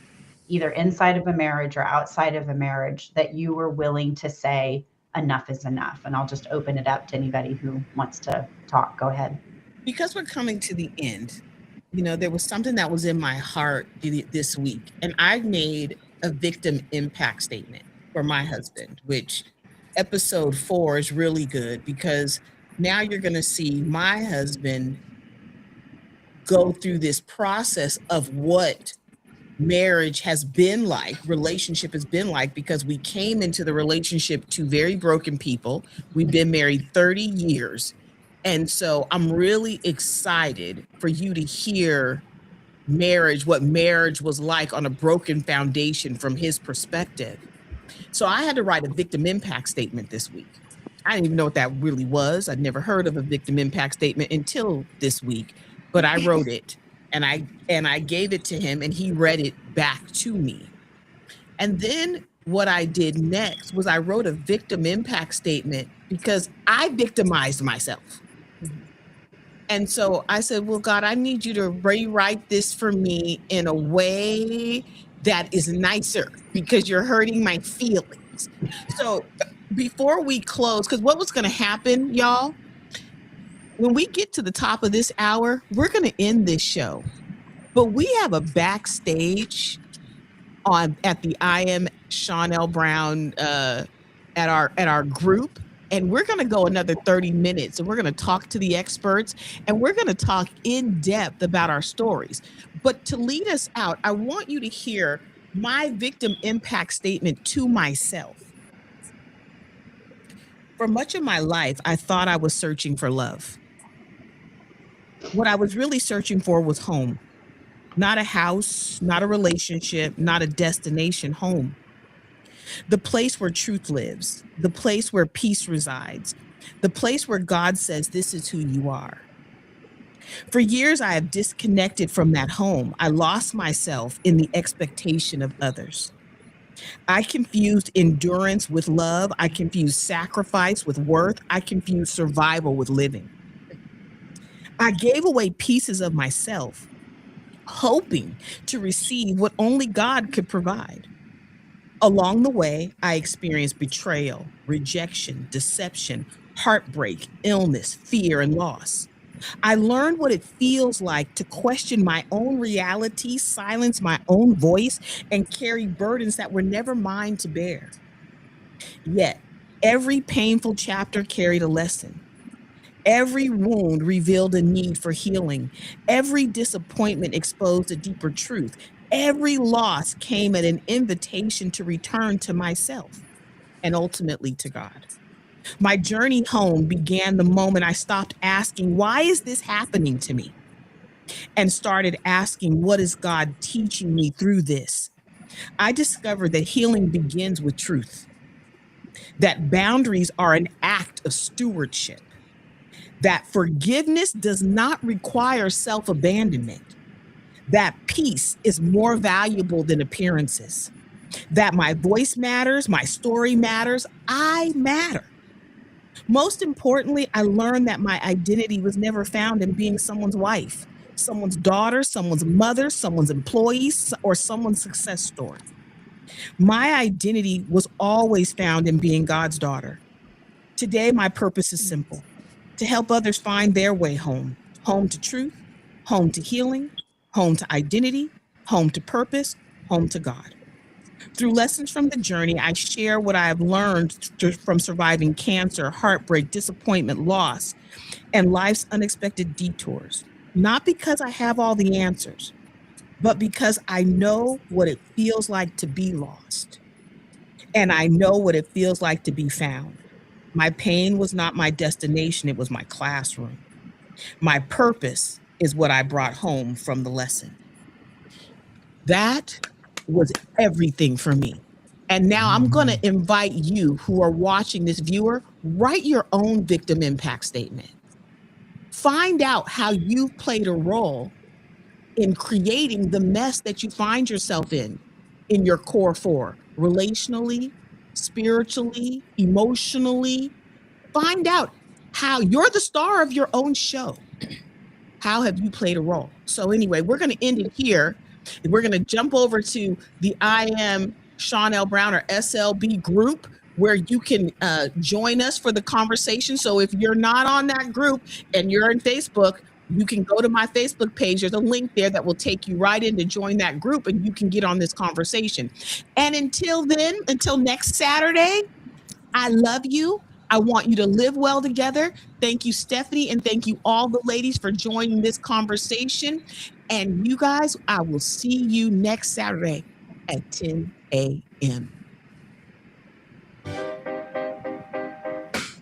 either inside of a marriage or outside of a marriage, that you were willing to say, enough is enough? And I'll just open it up to anybody who wants to talk. Go ahead. Because we're coming to the end, there was something that was in my heart this week, and I made a victim impact statement for my husband, which episode 4 is really good, because now you're going to see my husband go through this process of what marriage has been like, relationship has been like, because we came into the relationship two very broken people. We've been married 30 years. And so I'm really excited for you to hear what marriage was like on a broken foundation from his perspective. So I had to write a victim impact statement this week. I didn't even know what that really was. I'd never heard of a victim impact statement until this week, but I wrote it and I gave it to him, and he read it back to me. And then what I did next was I wrote a victim impact statement, because I victimized myself. And so I said, well, God, I need you to rewrite this for me in a way that is nicer, because you're hurting my feelings. So before we close, because what was going to happen, y'all, when we get to the top of this hour, we're going to end this show. But we have a backstage at the I Am Shawn L. Brown at our group. And we're going to go another 30 minutes, and we're going to talk to the experts, and we're going to talk in depth about our stories. But to lead us out, I want you to hear my victim impact statement to myself. For much of my life, I thought I was searching for love. What I was really searching for was home. Not a house, not a relationship, not a destination. Home. The place where truth lives, the place where peace resides, the place where God says, this is who you are. For years, I have disconnected from that home. I lost myself in the expectation of others. I confused endurance with love. I confused sacrifice with worth. I confused survival with living. I gave away pieces of myself, hoping to receive what only God could provide. Along the way, I experienced betrayal, rejection, deception, heartbreak, illness, fear, and loss. I learned what it feels like to question my own reality, silence my own voice, and carry burdens that were never mine to bear. Yet, every painful chapter carried a lesson. Every wound revealed a need for healing. Every disappointment exposed a deeper truth. Every loss came at an invitation to return to myself and ultimately to God. My journey home began the moment I stopped asking, why is this happening to me? And started asking, what is God teaching me through this? I discovered that healing begins with truth, that boundaries are an act of stewardship, that forgiveness does not require self-abandonment, that peace is more valuable than appearances, that my voice matters, my story matters, I matter. Most importantly, I learned that my identity was never found in being someone's wife, someone's daughter, someone's mother, someone's employee, or someone's success story. My identity was always found in being God's daughter. Today, my purpose is simple: to help others find their way home, home to truth, home to healing, home to identity, home to purpose, home to God. Through lessons from the journey, I share what I have learned from surviving cancer, heartbreak, disappointment, loss, and life's unexpected detours. Not because I have all the answers, but because I know what it feels like to be lost. And I know what it feels like to be found. My pain was not my destination, it was my classroom. My purpose is what I brought home from the lesson. That was everything for me. And now I'm going to invite you who are watching this, viewer, write your own victim impact statement. Find out how you've played a role in creating the mess that you find yourself in your core four, relationally, spiritually, emotionally. Find out how you're the star of your own show. How have you played a role? So anyway, we're going to end it here. We're going to jump over to the I Am Shawn L. Brown or SLB group, where you can join us for the conversation. So if you're not on that group and you're on Facebook, you can go to my Facebook page. There's a link there that will take you right in to join that group, and you can get on this conversation. And until then, until next Saturday, I love you. I want you to live well together. Thank you, Stephanie, and thank you all the ladies for joining this conversation. And you guys, I will see you next Saturday at 10 a.m.